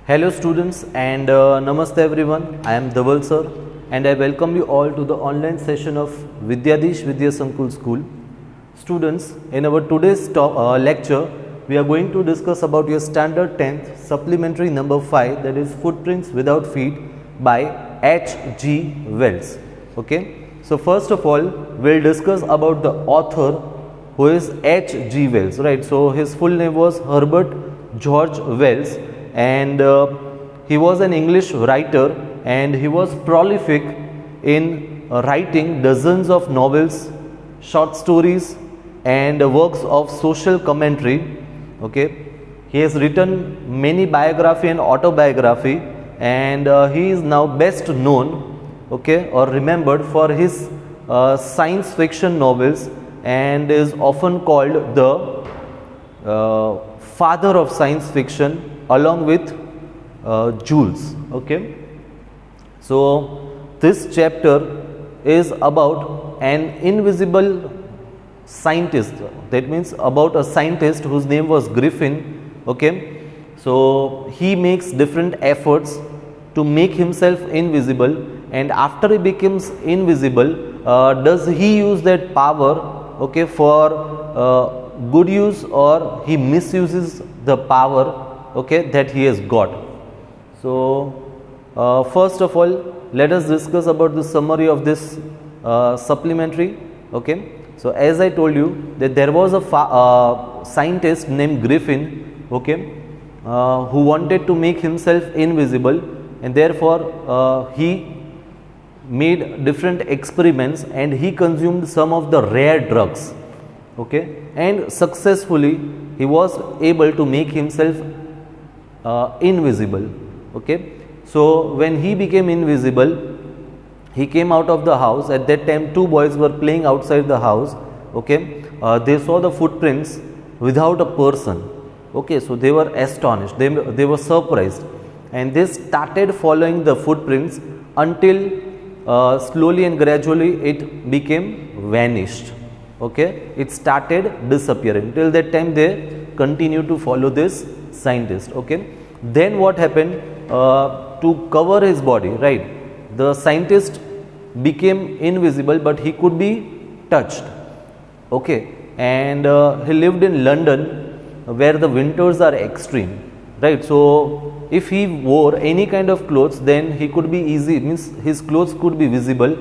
Hello students and Namaste everyone. I am Dhaval sir and I welcome you all to the online session of Vidyadish Vidya Sankul School. Students, in our today's lecture, we are going to discuss about your standard 10th supplementary number 5, that is Footprints Without Feet by H.G. Wells. Okay. So first of all, we'll discuss about the author, who is H.G. Wells, right? So his full name was Herbert George Wells, and he was an English writer, and he was prolific in writing dozens of novels, short stories and works of social commentary. Okay, he has written many biography and autobiography, and he is now best known, okay, or remembered for his science fiction novels, and is often called the father of science fiction along with Jules. Okay, so this chapter is about an invisible scientist, that means about a scientist whose name was Griffin. Okay, so he makes different efforts to make himself invisible, and after he becomes invisible, does he use that power, okay, for good use, or he misuses the power, okay, that he has got. So first of all, let us discuss about the summary of this supplementary. Okay, so as I told you that there was a scientist named Griffin, okay, who wanted to make himself invisible, and therefore he made different experiments, and he consumed some of the rare drugs, okay, and successfully he was able to make himself invisible. Okay, so when he became invisible, he came out of the house. At that time, two boys were playing outside the house. Okay, they saw the footprints without a person. Okay, so they were astonished, they were surprised, and they started following the footprints until slowly and gradually it became vanished. Okay, it started disappearing. Till that time they continued to follow this scientist. Okay, then what happened, to cover his body, right, the scientist became invisible, but he could be touched. Okay, and he lived in London, where the winters are extreme, right? So if he wore any kind of clothes, then he could be easy, means his clothes could be visible,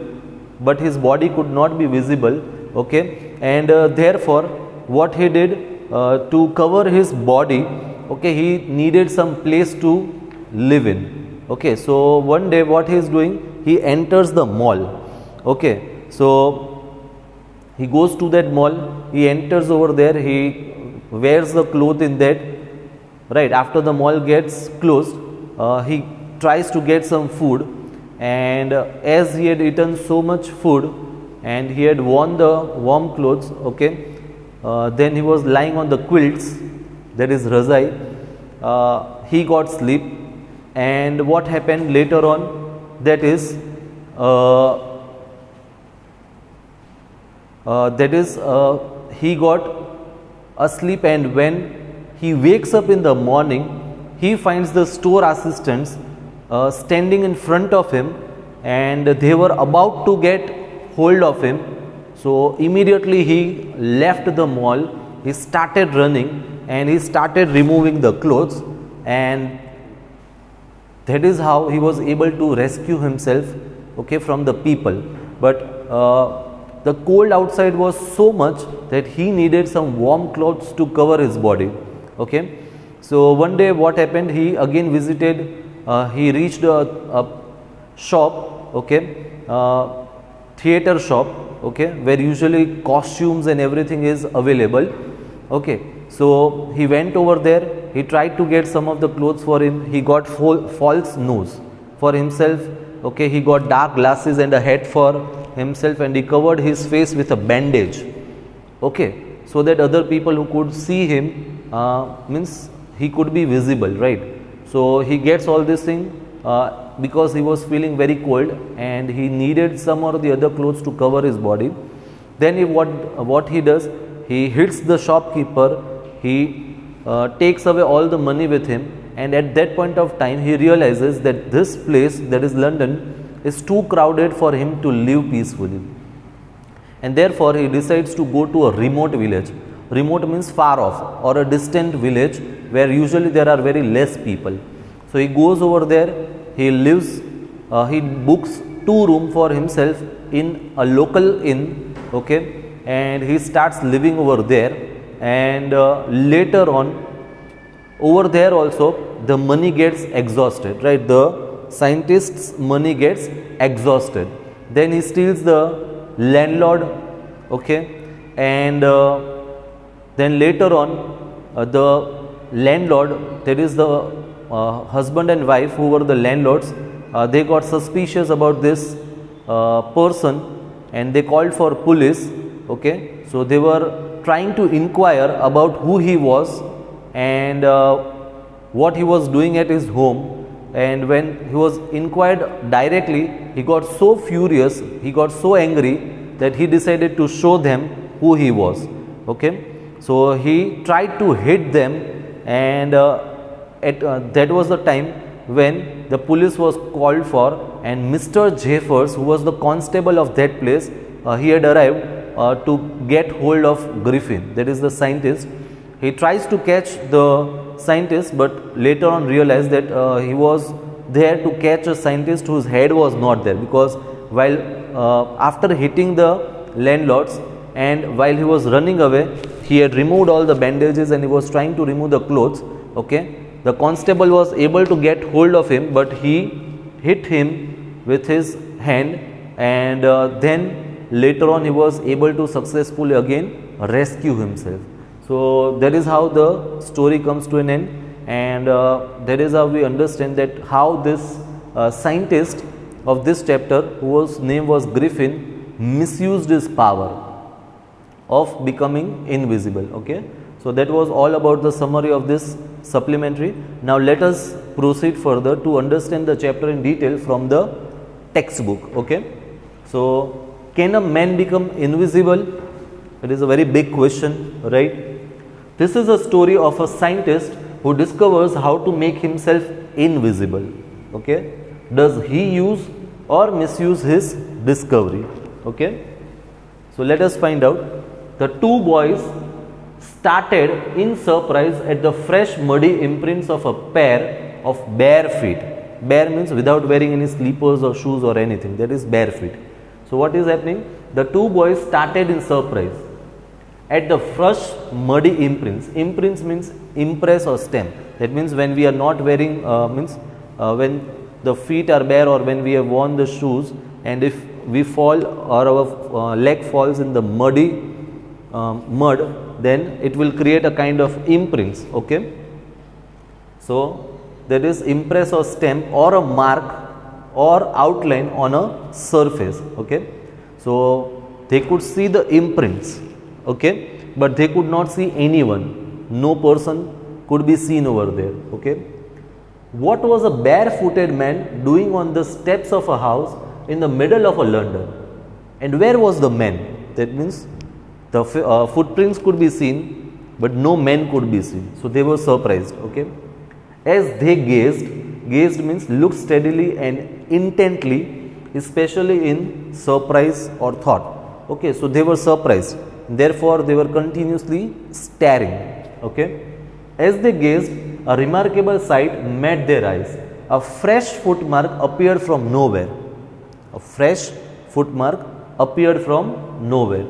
but his body could not be visible. Okay, and therefore what he did, to cover his body, okay, he needed some place to live in. Okay, so one day what he is doing, he enters the mall. Okay, so he goes to that mall, he enters over there, he wears the cloth in that, right? After the mall gets closed, he tries to get some food, and as he had eaten so much food and he had worn the warm clothes, okay, then he was lying on the quilts, that is razai. He got sleep, and what happened later on, that is he got asleep, and when he wakes up in the morning, he finds the store assistants standing in front of him, and they were about to get hold of him. So immediately he left the mall, he started running, and he started removing the clothes, and that is how he was able to rescue himself, okay, from the people. But the cold outside was so much that he needed some warm clothes to cover his body. Okay, so one day what happened, he again visited, he reached a shop, okay, theater shop, okay, where usually costumes and everything is available. Okay, so he went over there, he tried to get some of the clothes for him, he got false nose for himself. Okay, he got dark glasses and a hat for himself, and he covered his face with a bandage. Okay, so that other people who could see him, means he could be visible, right? So he gets all this thing because he was feeling very cold, and he needed some or the other clothes to cover his body. Then what he does, he hits the shopkeeper, he takes away all the money with him, and at that point of time he realizes that this place, that is London, is too crowded for him to live peacefully, and therefore he decides to go to a remote village. Remote means far off or a distant village where usually there are very less people. So he goes over there, he lives, he books 2 rooms for himself in a local inn, okay, and he starts living over there. And later on, over there also the money gets exhausted, right? The scientist's money gets exhausted. Then he steals the landlord, okay, and then later on the landlord, that is the husband and wife who were the landlords, they got suspicious about this person and they called for police, okay. So they were trying to inquire about who he was and what he was doing at his home, and when he was inquired directly, he got so furious, he got so angry that he decided to show them who he was, okay. So he tried to hit them, and that was the time when the police was called for, and Mr. Jeffers, who was the constable of that place, he had arrived to get hold of Griffin, that is the scientist. He tries to catch the scientist, but later on realized that he was there to catch a scientist whose head was not there, because while after hitting the landlords and while he was running away, he had removed all the bandages and he was trying to remove the clothes, okay. The constable was able to get hold of him, but he hit him with his hand, and then later on he was able to successfully again rescue himself. So that is how the story comes to an end, and that is how we understand that how this scientist of this chapter, whose name was Griffin, misused his power of becoming invisible, okay. So that was all about the summary of this supplementary. Now let us proceed further to understand the chapter in detail from the textbook, okay. So can a man become invisible? It is a very big question, right? This is a story of a scientist who discovers how to make himself invisible, okay. Does he use or misuse his discovery, okay. So let us find out. The 2 boys started in surprise at the fresh muddy imprints of a pair of bare feet. Bare means without wearing any slippers or shoes or anything, that is bare feet. So what is happening? The 2 boys started in surprise at the fresh muddy imprints. Imprints means impress or stamp. That means when we are not wearing, when the feet are bare or when we have worn the shoes, and if we fall or our leg falls in the muddy mud, then it will create a kind of imprints, okay. So that is impress or stamp or a mark or outline on a surface, okay. So they could see the imprints, okay, but they could not see anyone. No person could be seen over there, okay. What was a barefooted man doing on the steps of a house in the middle of a London? And where was the man? That means the footprints could be seen, but no man could be seen. So they were surprised, okay. As they gazed means looked steadily and intently, especially in surprise or thought, okay. So they were surprised, therefore they were continuously staring, okay. As they gazed, a remarkable sight met their eyes. A fresh footmark appeared from nowhere. A fresh footmark appeared from nowhere.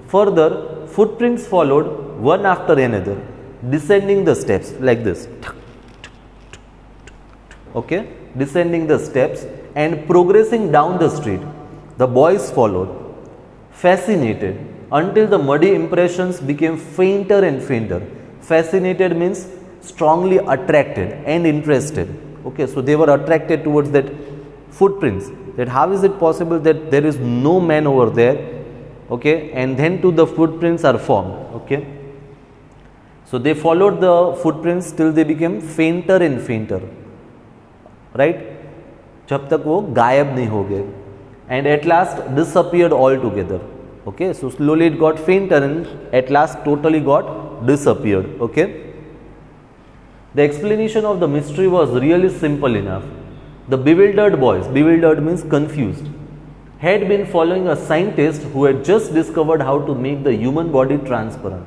Further, footprints followed one after another, descending the steps like this, okay, descending the steps and progressing down the street. The boys followed, fascinated, until the muddy impressions became fainter and fainter. Fascinated means strongly attracted and interested, okay. So they were attracted towards that footprints, that how is it possible that there is no man over there, okay, and then to the footprints are formed, okay. So they followed the footprints till they became fainter and fainter, right, जब तक वो गायब नहीं हो गए, and at last disappeared altogether, okay. So slowly it got fainter and at last totally got disappeared, okay. The explanation of the mystery was really simple enough. The bewildered boys, bewildered means confused, had been following a scientist who had just discovered how to make the human body transparent.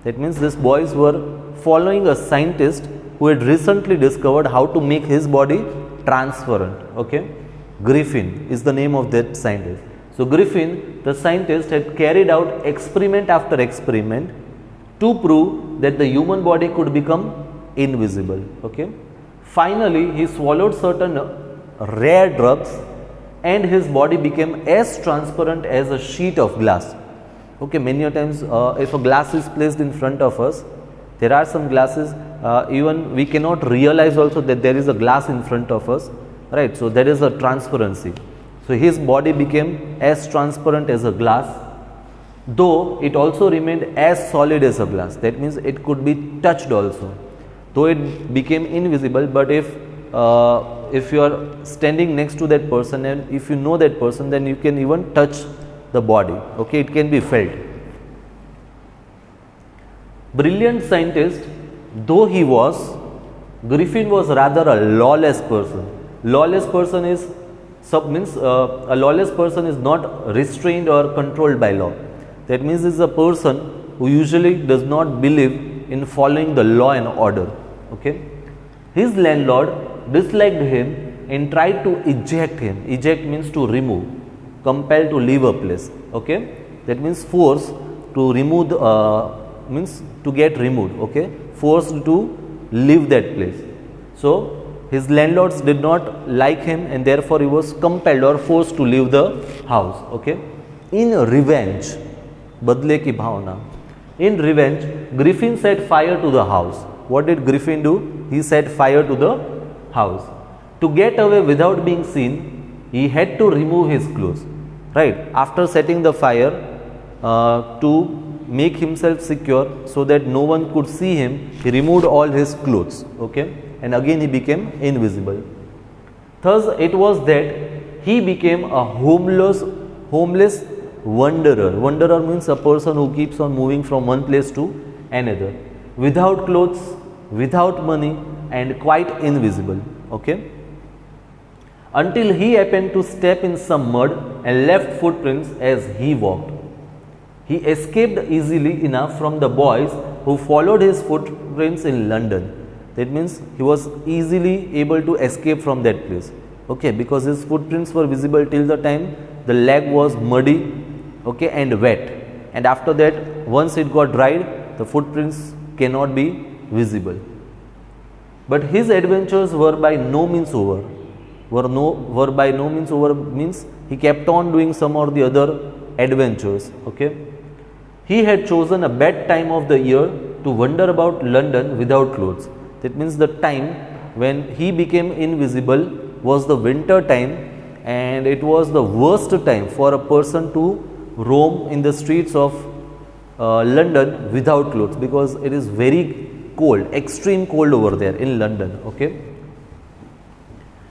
That means these boys were following a scientist who had recently discovered how to make his body transparent. Okay, Griffin is the name of that scientist. So Griffin, the scientist, had carried out experiment after experiment to prove that the human body could become invisible. Okay, finally he swallowed certain rare drugs and his body became as transparent as a sheet of glass. Okay, many a times if a glass is placed in front of us, there are some glasses even we cannot realize also that there is a glass in front of us, right? So there is a transparency. So his body became as transparent as a glass, though it also remained as solid as a glass. That means it could be touched also, though it became invisible. But if you are standing next to that person and if you know that person, then you can even touch the body. Okay, it can be felt. Brilliant scientist though he was, Griffin was rather a lawless person. Lawless person is a lawless person is not restrained or controlled by law. That means is a person who usually does not believe in following the law and order. Okay, his landlord disliked him and tried to eject him. Eject means to remove, compel to leave a place. Okay, that means force to remove means to get removed. Okay, forced to leave that place. So his landlords did not like him and therefore he was compelled or forced to leave the house. Okay, in revenge, badle ki bhavna, in revenge, Griffin set fire to the house. What did Griffin do? He set fire to the house. To get away without being seen, he had to remove his clothes. Right, after setting the fire to make himself secure so that no one could see him, he removed all his clothes. Okay, and again he became invisible. Thus it was that he became a homeless wanderer. Wanderer means a person who keeps on moving from one place to another, without clothes, without money, and quite invisible. Okay, until he happened to step in some mud and left footprints as he walked. He escaped easily enough from the boys who followed his footprints in London. That means he was easily able to escape from that place. Okay, because his footprints were visible till the time the leg was muddy, okay, and wet. And after that, once it got dried, the footprints cannot be visible. But his adventures were by no means over. Were by no means over means he kept on doing some or the other adventures. Okay, he had chosen a bad time of the year to wander about London without clothes. That means the time when he became invisible was the winter time, and it was the worst time for a person to roam in the streets of London without clothes, because it is very cold, extreme cold over there in London. Okay,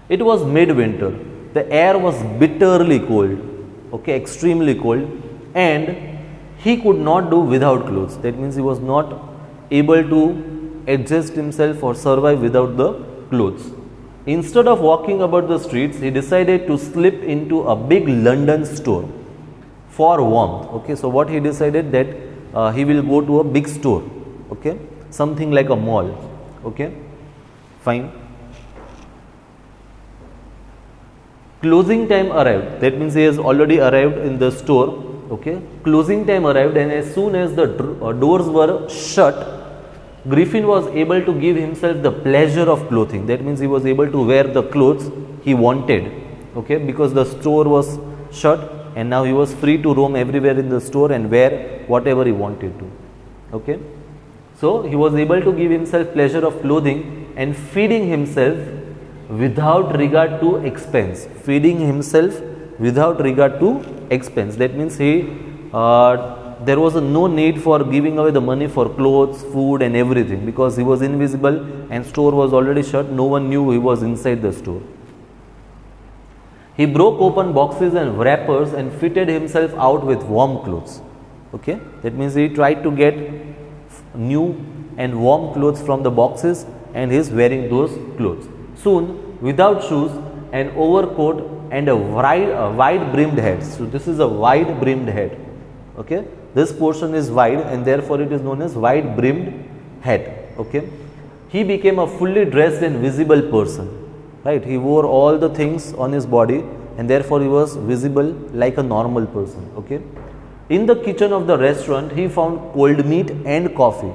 it was midwinter. The air was bitterly cold. Okay, extremely cold, and he could not do without clothes. That means he was not able to adjust himself or survive without the clothes. Instead of walking about the streets, he decided to slip into a big London store for warmth. Okay, so what he decided that he will go to a big store. Okay, something like a mall. Okay, fine. Closing time arrived. That means he has already arrived in the store. Okay, closing time arrived, and as soon as the doors were shut, Griffin was able to give himself the pleasure of clothing. That means he was able to wear the clothes he wanted. Okay, because the store was shut, and now he was free to roam everywhere in the store and wear whatever he wanted to. Okay, so he was able to give himself pleasure of clothing and feeding himself without regard to expense. Feeding himself without regard to expense. That means there was no need for giving away the money for clothes, food and everything, because he was invisible and store was already shut. No one knew he was inside the store. He broke open boxes and wrappers and fitted himself out with warm clothes. Okay, that means he tried to get new and warm clothes from the boxes, and he is wearing those clothes. Soon, without shoes, an overcoat and a wide brimmed hat. So this is a wide brimmed hat. Okay, this portion is wide and therefore it is known as wide brimmed hat. Okay, he became a fully dressed and visible person. Right, he wore all the things on his body and therefore he was visible like a normal person. Okay, in the kitchen of the restaurant he found cold meat and coffee.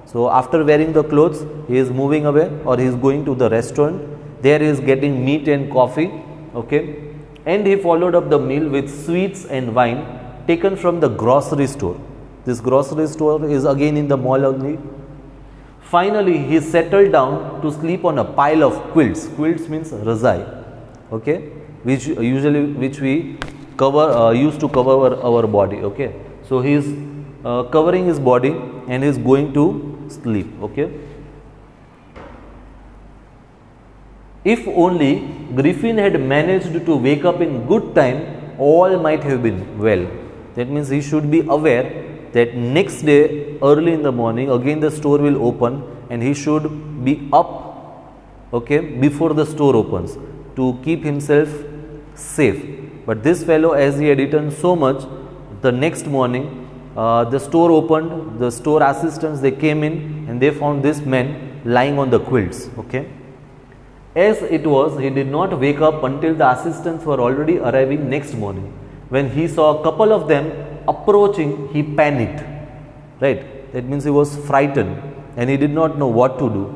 So after wearing the clothes, he is moving away or he is going to the restaurant. There he is getting meat and coffee. Okay, and he followed up the meal with sweets and wine taken from the grocery store. This grocery store is again in the mall only. Finally, he settled down to sleep on a pile of quilts. Quilts means razai. Okay, which we cover used to cover our body. Okay, so he is covering his body and he is going to sleep. Okay, if only Griffin had managed to wake up in good time, all might have been well. That means he should be aware that next day early in the morning again the store will open and he should be up, okay, before the store opens to keep himself safe. But this fellow, as he had eaten so much, the next morning the store opened, the store assistants they came in and they found this man lying on the quilts. Okay, as it was, he did not wake up until the assistants were already arriving next morning. When he saw a couple of them approaching, he panicked. Right, that means he was frightened and he did not know what to do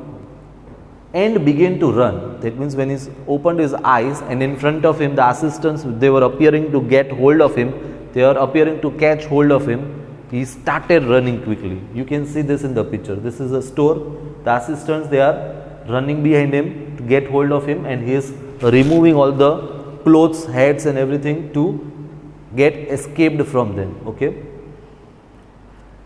and began to run. That means when he opened his eyes and in front of him the assistants, they were appearing to get hold of him, they are appearing to catch hold of him, he started running quickly. You can see this in the picture. This is a store. The assistants, they are running behind him to get hold of him and he is removing all the clothes, hats and everything to get escaped from them. Okay,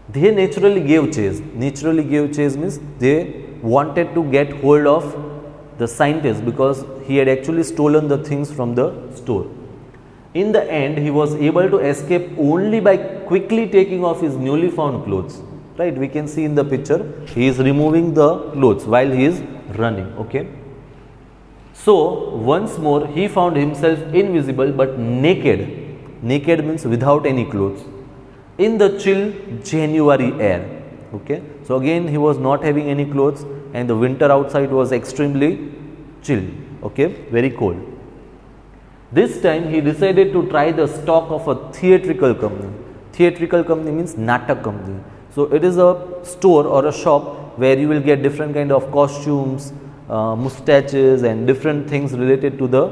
they naturally gave chase. Naturally gave chase means they wanted to get hold of the scientist because he had actually stolen the things from the store. In the end, he was able to escape only by quickly taking off his newly found clothes. Right, we can see in the picture, he is removing the clothes while he is running. Okay, so once more he found himself invisible but naked. Naked means without any clothes in the chill January air. Okay, so again he was not having any clothes and the winter outside was extremely chill. Okay, very cold. This time he decided to try the stock of a theatrical company. Theatrical company means natak company. So it is a store or a shop where you will get different kind of costumes, mustaches and different things related to the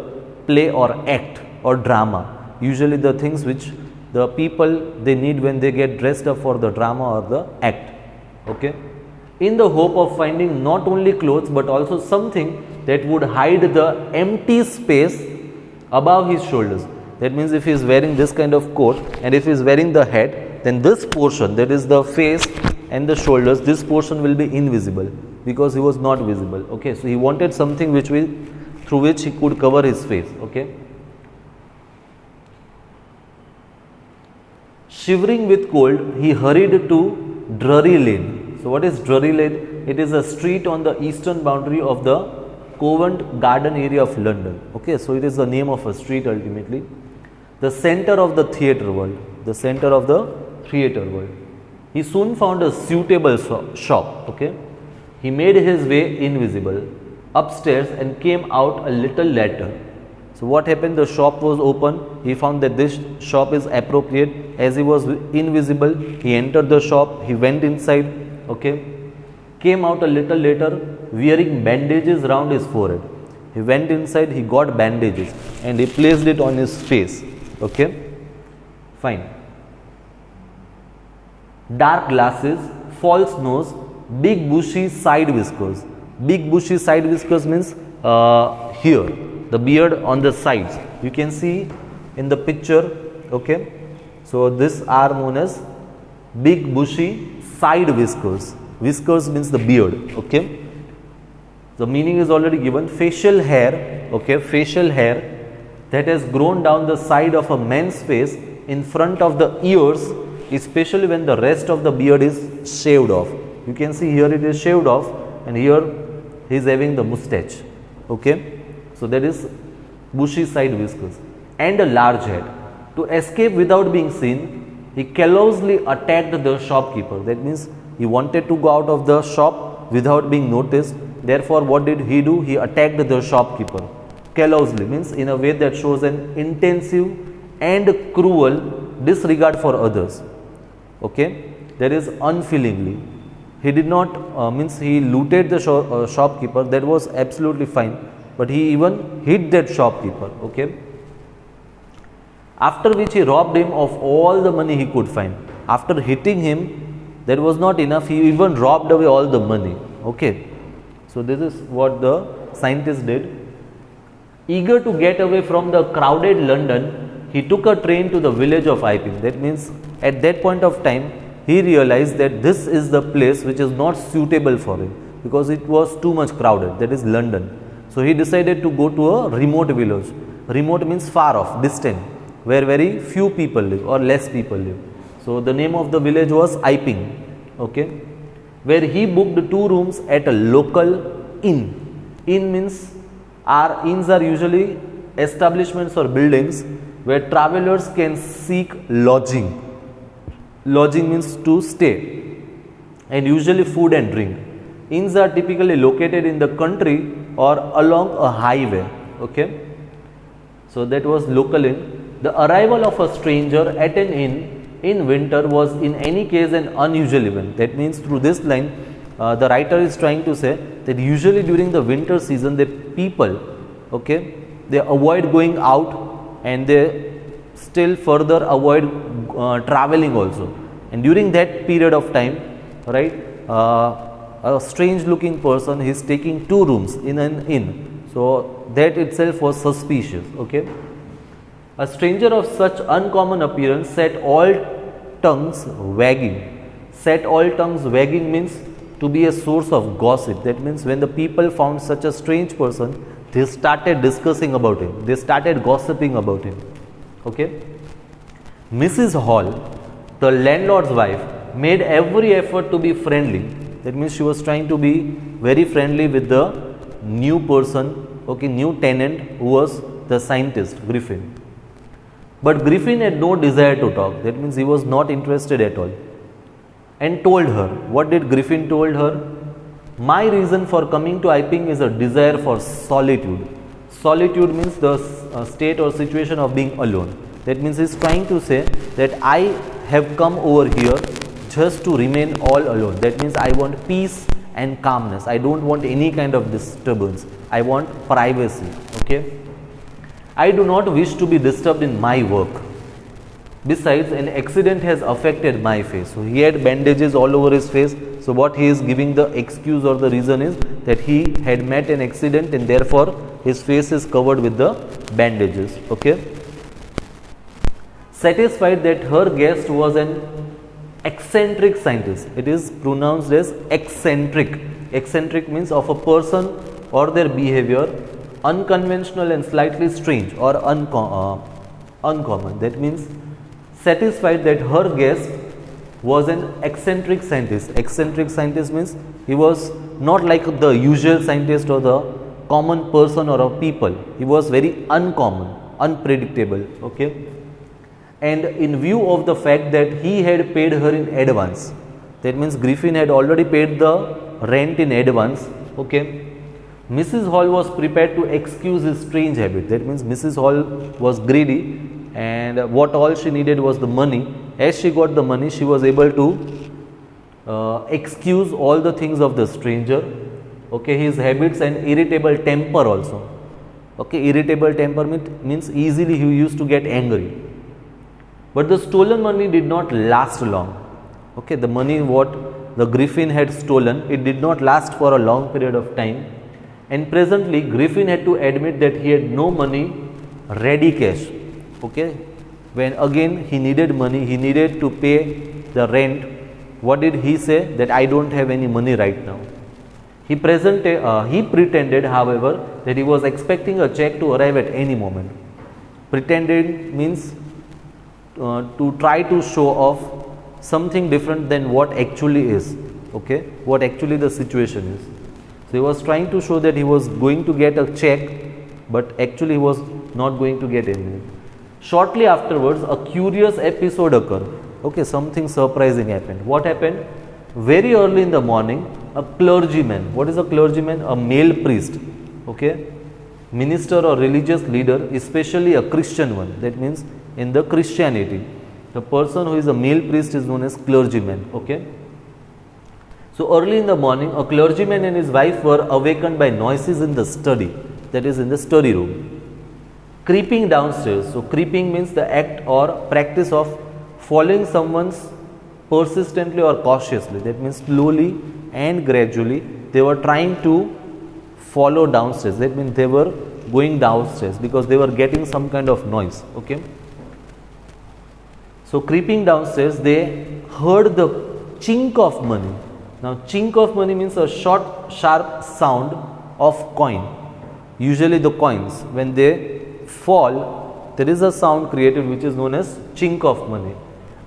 play or act or drama. Usually the things which the people they need when they get dressed up for the drama or the act. Okay, in the hope of finding not only clothes but also something that would hide the empty space above his shoulders. That means if he is wearing this kind of coat and if he is wearing the hat, then this portion, that is the face and the shoulders, this portion will be invisible because he was not visible. Okay, so he wanted something which will, through which he could cover his face. Okay, shivering with cold, he hurried to Drury Lane. So what is Drury Lane? It is a street on the eastern boundary of the Covent Garden area of London. Okay, so it is the name of a street ultimately. The center of the theatre world. The center of the theatre world. He soon found a suitable shop. Okay, he made his way invisible upstairs and came out a little later. So what happened? The shop was open. He found that this shop is appropriate. As he was invisible, he entered the shop. He went inside. Okay, came out a little later wearing bandages round his forehead. He went inside. He got bandages and he placed it on his face. Okay, fine. Dark glasses, false nose, big bushy side whiskers. Big bushy side whiskers means here, the beard on the sides. You can see in the picture. Okay, so these are known as big bushy side whiskers. Whiskers means the beard. Okay, the meaning is already given. Facial hair. Okay, facial hair that has grown down the side of a man's face in front of the ears, especially when the rest of the beard is shaved off. You can see here it is shaved off, and here he is having the mustache. Okay, so that is bushy side whiskers and a large head. To escape without being seen, he callously attacked the shopkeeper. That means he wanted to go out of the shop without being noticed. Therefore, what did he do? He attacked the shopkeeper. Callously means in a way that shows an intensive and cruel disregard for others. Okay, that is unfeelingly. He did not means he looted the shopkeeper. That was absolutely fine, but he even hit that shopkeeper. Okay, after which he robbed him of all the money he could find. After hitting him, that was not enough. He even robbed away all the money. Okay, so this is what the scientist did. Eager to get away from the crowded London, he took a train to the village of Iping. That means at that point of time, he realized that this is the place which is not suitable for him, because it was too much crowded. That is London. So he decided to go to a remote village. Remote means far off, distant, where very few people live or less people live. So the name of the village was Iping. Okay, where he booked 2 rooms at a local inn. Inn means inns are usually establishments or buildings where travelers can seek lodging. Lodging means to stay, and usually food and drink. Inns are typically located in the country or along a highway. Okay, so that was local inn. The arrival of a stranger at an inn in winter was in any case an unusual event. That means through this line, the writer is trying to say that usually during the winter season, the people, okay, they avoid going out, and they still further avoid traveling also. And during that period of time, right, a strange looking person is taking 2 rooms in an inn. So that itself was suspicious. Okay, a stranger of such uncommon appearance set all tongues wagging. Set all tongues wagging means to be a source of gossip. That means when the people found such a strange person, they started discussing about him. They started gossiping about him. Okay. Mrs. Hall, the landlord's wife, made every effort to be friendly. That means she was trying to be very friendly with the new person, okay, new tenant who was the scientist, Griffin. But Griffin had no desire to talk. That means he was not interested at all. And told her, what did Griffin told her? My reason for coming to Iping is a desire for solitude. Solitude means the state or situation of being alone. That means he is trying to say that I have come over here just to remain all alone. That means I want peace and calmness. I don't want any kind of disturbance. I want privacy. Okay. I do not wish to be disturbed in my work. Besides, an accident has affected my face. So he had bandages all over his face. So what he is giving the excuse or the reason is that he had met an accident, and therefore his face is covered with the bandages. Okay. Satisfied that her guest was an eccentric scientist. It is pronounced as eccentric. Eccentric means of a person or their behavior unconventional and slightly strange or uncommon. That means satisfied that her guest was an eccentric scientist. Eccentric scientist means he was not like the usual scientist or the common person or a people. He was very uncommon, unpredictable. Okay. And in view of the fact that he had paid her in advance, that means Griffin had already paid the rent in advance. Okay. Mrs. Hall was prepared to excuse his strange habit. That means Mrs. Hall was greedy, and what all she needed was the money. As she got the money, she was able to excuse all the things of the stranger. Okay, his habits and irritable temper also. Okay, irritable temper means easily he used to get angry. But the stolen money did not last long. Okay, the money what the Griffin had stolen, it did not last for a long period of time. And presently, Griffin had to admit that he had no money, ready cash. Okay, when again he needed money, he needed to pay the rent. What did he say? That I don't have any money right now. He pretended, however, that he was expecting a check to arrive at any moment. Pretended means to try to show off something different than what actually is. okay, what actually the situation is. So he was trying to show that he was going to get a check, but actually he was not going to get anything. Shortly afterwards, a curious episode occurred. Okay, something surprising happened. What happened? Very early in the morning, a clergyman. What is a clergyman? A male priest. Okay, minister or religious leader, especially a Christian one. That means in the Christianity, the person who is a male priest is known as clergyman. Okay. So early in the morning, a clergyman and his wife were awakened by noises in the study, that is in the study room. Creeping downstairs. So creeping means the act or practice of following someone's persistently or cautiously. That means slowly and gradually they were trying to follow downstairs. That means they were going downstairs because they were getting some kind of noise. Okay. So creeping downstairs, they heard the chink of money. Now chink of money means a short sharp sound of coin. Usually the coins, when they fall, there is a sound created which is known as chink of money,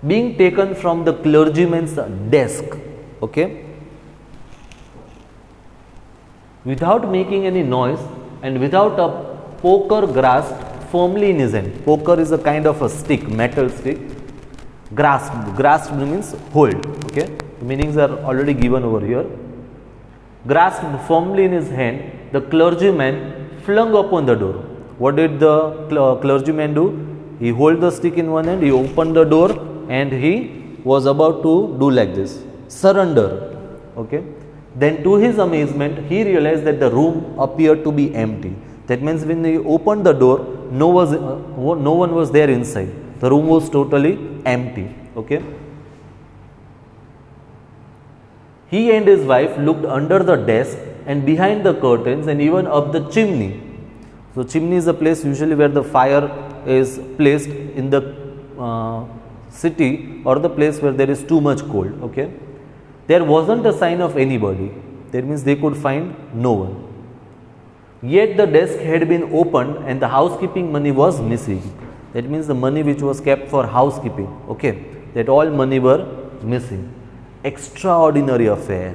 being taken from the clergyman's desk. Okay. Without making any noise and without a poker grasped firmly in his hand. Poker is a kind of a stick, metal stick. Grasped means hold. Okay. The meanings are already given over here. Grasped firmly in his hand, the clergyman flung open the door. What did the clergyman do? He held the stick in one hand, he opened the door and he was about to do like this, surrender. Okay. Then to his amazement, he realized that the room appeared to be empty. That means when he opened the door, no one was there inside. The room was totally empty. Okay. He and his wife looked under the desk and behind the curtains and even up the chimney. So chimney is a place usually where the fire is placed in the city or the place where there is too much cold. Okay. There wasn't a sign of anybody. That means they could find no one. Yet the desk had been opened and the housekeeping money was missing. That means the money which was kept for housekeeping. Okay. That all money were missing. Extraordinary affair.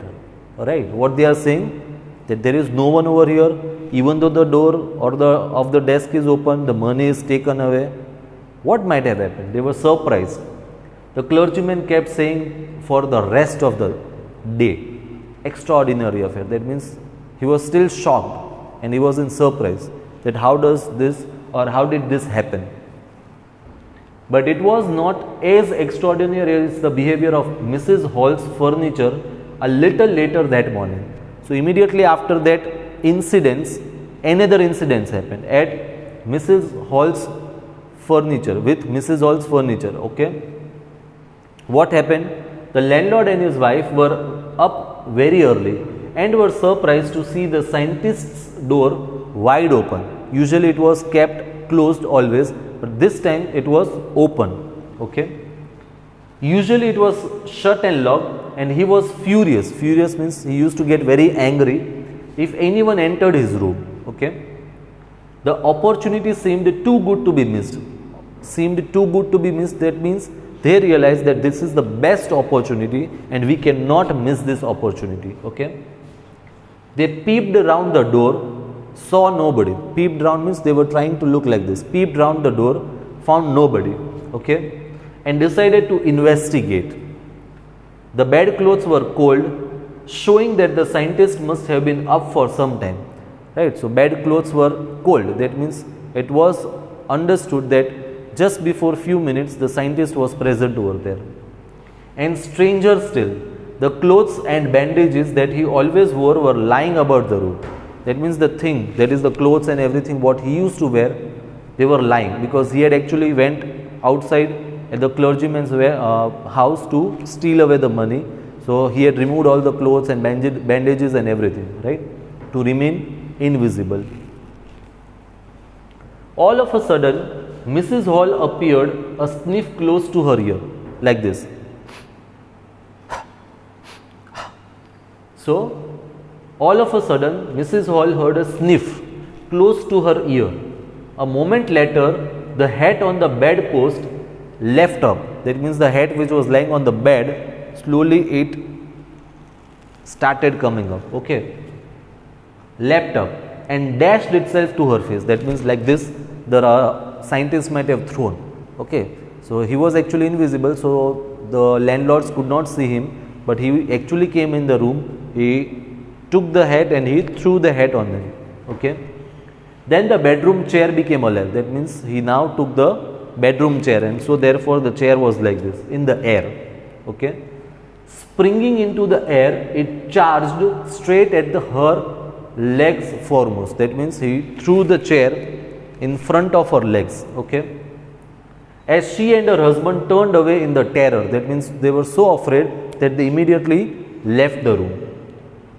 Alright. What they are saying? That there is no one over here. Even though the door or of the desk is open, the money is taken away. What might have happened? They were surprised. The clergyman kept saying for the rest of the day, extraordinary affair. That means he was still shocked and he was in surprise that how does this or how did this happen? But it was not as extraordinary as the behavior of Mrs. Hall's furniture a little later that morning. So immediately after that incidents, another incidents happened at Mrs. Hall's furniture, with Mrs. Hall's furniture. Okay. What happened? The landlord and his wife were up very early and were surprised to see the scientist's door wide open. Usually it was kept closed always, but this time it was open. Okay. Usually it was shut and locked and he was furious. Furious means he used to get very angry if anyone entered his room. Okay. The opportunity seemed too good to be missed. That means they realized that this is the best opportunity and we cannot miss this opportunity. Okay. They peeped around the door, saw nobody. Peeped around means they were trying to look like this. Peeped around the door, found nobody. Okay. And decided to investigate. The bedclothes were cold, showing that the scientist must have been up for some time. Right. So bedclothes were cold. That means it was understood that just before few minutes the scientist was present over there. And stranger still, the clothes and bandages that he always wore were lying about the room. That means the thing, that is the clothes and everything what he used to wear, they were lying because he had actually went outside at the clergyman's house to steal away the money. So he had removed all the clothes and bandages and everything, right, to remain invisible. All of a sudden, Mrs. Hall appeared a sniff close to her ear, like this. So, all of a sudden, Mrs. Hall heard a sniff close to her ear. A moment later, the hat on the bedpost left up. That means the hat which was lying on the bed, slowly it started coming up, okay, leapt up and dashed itself to her face. That means like this the scientists might have thrown, okay. So he was actually invisible, so the landlords could not see him, but he actually came in the room, he took the hat and he threw the hat on them, okay. Then the bedroom chair became alive. That means he now took the bedroom chair, and so therefore the chair was like this in the air, okay. Springing into the air, it charged straight at her legs foremost. That means he threw the chair in front of her legs, okay. As she and her husband turned away in the terror, that means they were so afraid that they immediately left the room.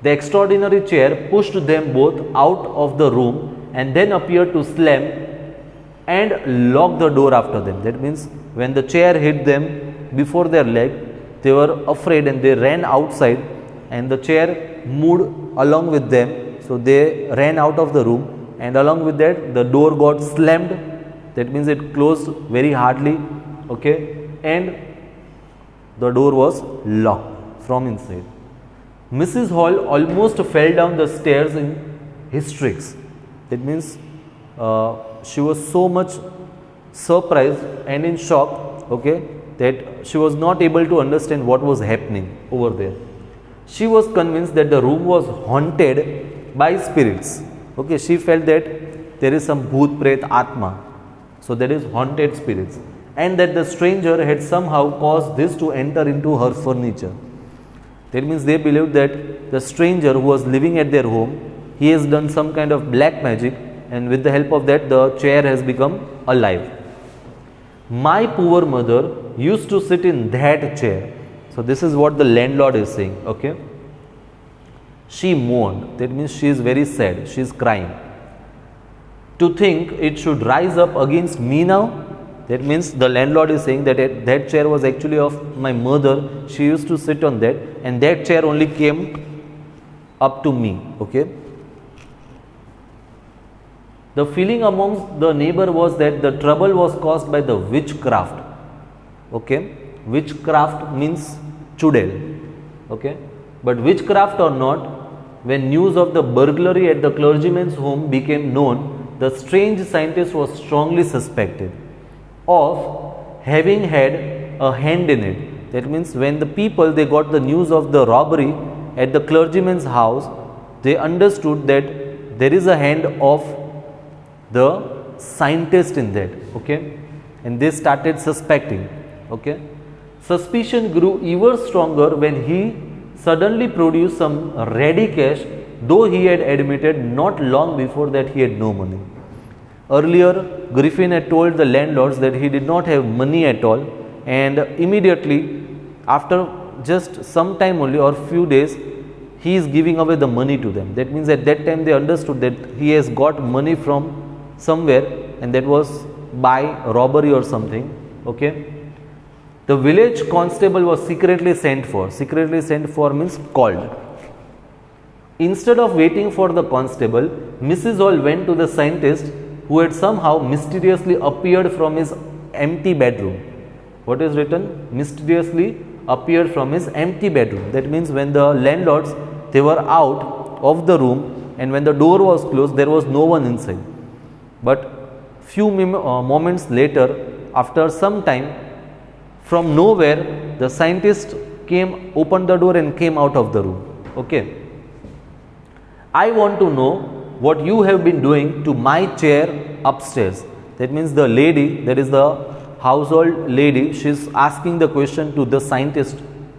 The extraordinary chair pushed them both out of the room and then appeared to slam and lock the door after them. That means when the chair hit them before their leg, they were afraid and they ran outside, and the chair moved along with them. So they ran out of the room, and along with that the door got slammed. That means it closed very hardly, okay, and the door was locked from inside. Mrs. Hall almost fell down the stairs in hysterics. That means she was so much surprised and in shock, okay, that she was not able to understand what was happening over there. She was convinced that the room was haunted by spirits, okay. She felt that there is some bhoot pret atma, so there is haunted spirits, and that the stranger had somehow caused this to enter into her furniture. That means they believed that the stranger who was living at their home, he has done some kind of black magic, and with the help of that the chair has become alive. My poor mother used to sit in that chair. So this is what the landlord is saying, okay. She mourned. That means she is very sad, she is crying. To think it should rise up against me now. That means the landlord is saying that that chair was actually of my mother. She used to sit on that, and that chair only came up to me, okay. The feeling amongst the neighbor was that the trouble was caused by the witchcraft, okay. Witchcraft means chudel, okay. But witchcraft or not, when news of the burglary at the clergyman's home became known, the strange scientist was strongly suspected of having had a hand in it. That means when the people, they got the news of the robbery at the clergyman's house, they understood that there is a hand of the scientist in that, okay, and they started suspecting, okay. Suspicion grew ever stronger when he suddenly produced some ready cash, though he had admitted not long before that he had no money. Earlier, Griffin had told the landlords that he did not have money at all, and immediately after just some time only or few days, he is giving away the money to them. That means at that time they understood that he has got money from somewhere, and that was by robbery or something, okay. The village constable was secretly sent for. Secretly sent for means called. Instead of waiting for the constable, Mrs. Hall went to the scientist, who had somehow mysteriously appeared from his empty bedroom. What is written? Mysteriously appeared from his empty bedroom. That means when the landlords, they were out of the room, and when the door was closed, there was no one inside. But few moments later, after some time, from nowhere, the scientist opened the door and came out of the room, okay. I want to know what you have been doing to my chair upstairs. That means the lady, that is the household lady, she is asking the question to the scientist,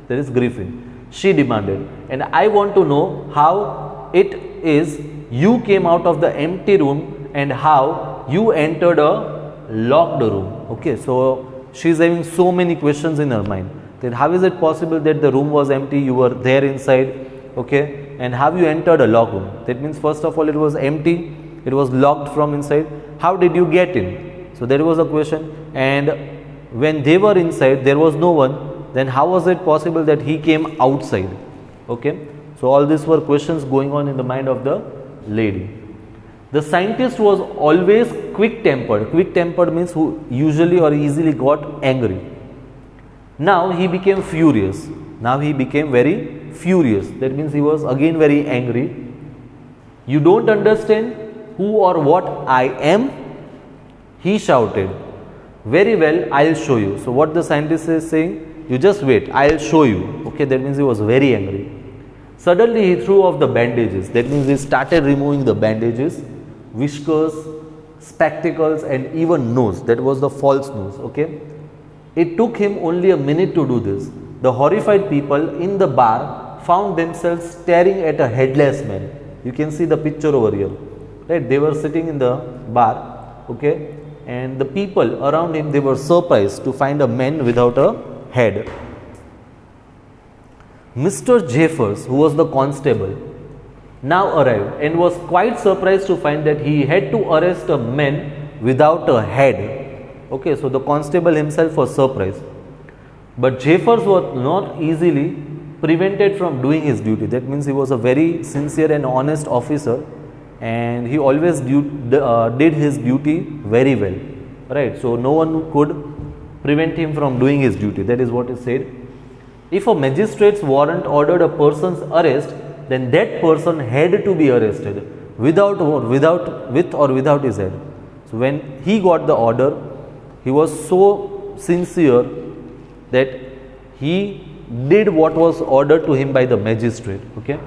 that is Griffin. She demanded, and I want to know how it is you came out of the empty room and how you entered a locked room, okay. So she is having so many questions in her mind, that how is it possible that the room was empty, you were there inside, okay, and have you entered a locked room? That means first of all it was empty, it was locked from inside. How did you get in? So there was a question, and when they were inside there was no one, then how was it possible that he came outside, okay. So all these were questions going on in the mind of the lady. The scientist was always quick-tempered. Quick-tempered means who usually or easily got angry. Now he became furious. Now he became very furious. That means he was again very angry. You don't understand who or what I am? He shouted. Very well, I'll show you. So what the scientist is saying, you just wait, I'll show you. Okay, that means he was very angry. Suddenly he threw off the bandages. That means he started removing the bandages, whiskers, spectacles and even nose. That was the false nose. Okay. It took him only a minute to do this. The horrified people in the bar found themselves staring at a headless man. You can see the picture over here. Right. They were sitting in the bar. Okay. And the people around him, they were surprised to find a man without a head. Mr. Jeffers, who was the constable, now arrived and was quite surprised to find that he had to arrest a man without a head. Okay, so the constable himself was surprised. But Jeffers was not easily prevented from doing his duty. That means he was a very sincere and honest officer, and he always did his duty very well. Right, so no one could prevent him from doing his duty. That is what is said. If a magistrate's warrant ordered a person's arrest, then that person had to be arrested with or without his head. So when he got the order, he was so sincere that he did what was ordered to him by the magistrate. Okay.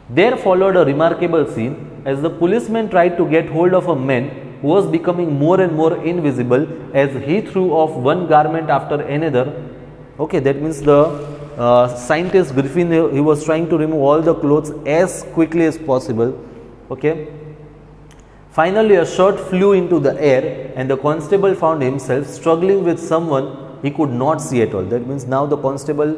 There followed a remarkable scene as the policeman tried to get hold of a man who was becoming more and more invisible as he threw off one garment after another. Okay, that means the scientist Griffin, he was trying to remove all the clothes as quickly as possible. Okay. Finally, a shirt flew into the air and the constable found himself struggling with someone he could not see at all. That means now the constable,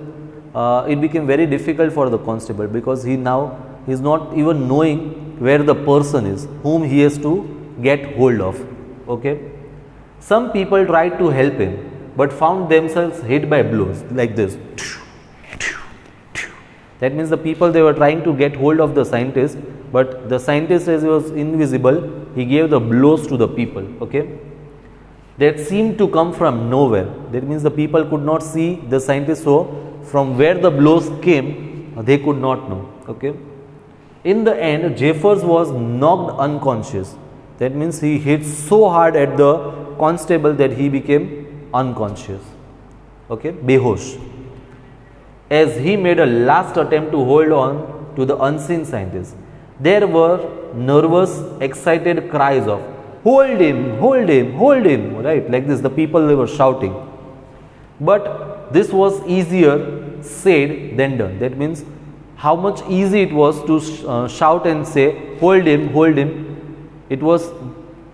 it became very difficult for the constable because he is not even knowing where the person is whom he has to get hold of. Okay. Some people tried to help him but found themselves hit by blows like this. That means the people, they were trying to get hold of the scientist, but the scientist, as he was invisible, he gave the blows to the people. Okay. That seemed to come from nowhere. That means the people could not see the scientist, so from where the blows came, they could not know. Okay. In the end, Jeffers was knocked unconscious. That means he hit so hard at the constable that he became unconscious. Okay, behosh. As he made a last attempt to hold on to the unseen scientist, there were nervous, excited cries of "Hold him! Hold him! Hold him!" Right, like this. The people, they were shouting. But this was easier said than done. That means how much easy it was to shout and say "Hold him! Hold him!" It was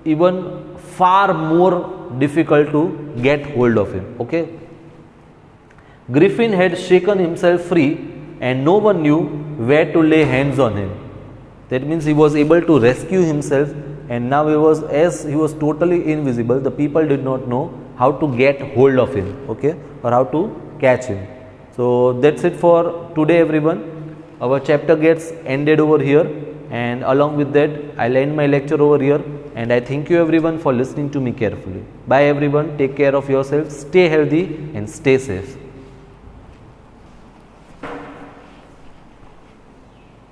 even far more difficult to get hold of him. Okay. Griffin had shaken himself free and no one knew where to lay hands on him. That means he was able to rescue himself, and now as he was totally invisible, the people did not know how to get hold of him, okay, or how to catch him. So that's it for today, everyone. Our chapter gets ended over here, and along with that I'll end my lecture over here, and I thank you everyone for listening to me carefully. Bye everyone, take care of yourself, stay healthy and stay safe.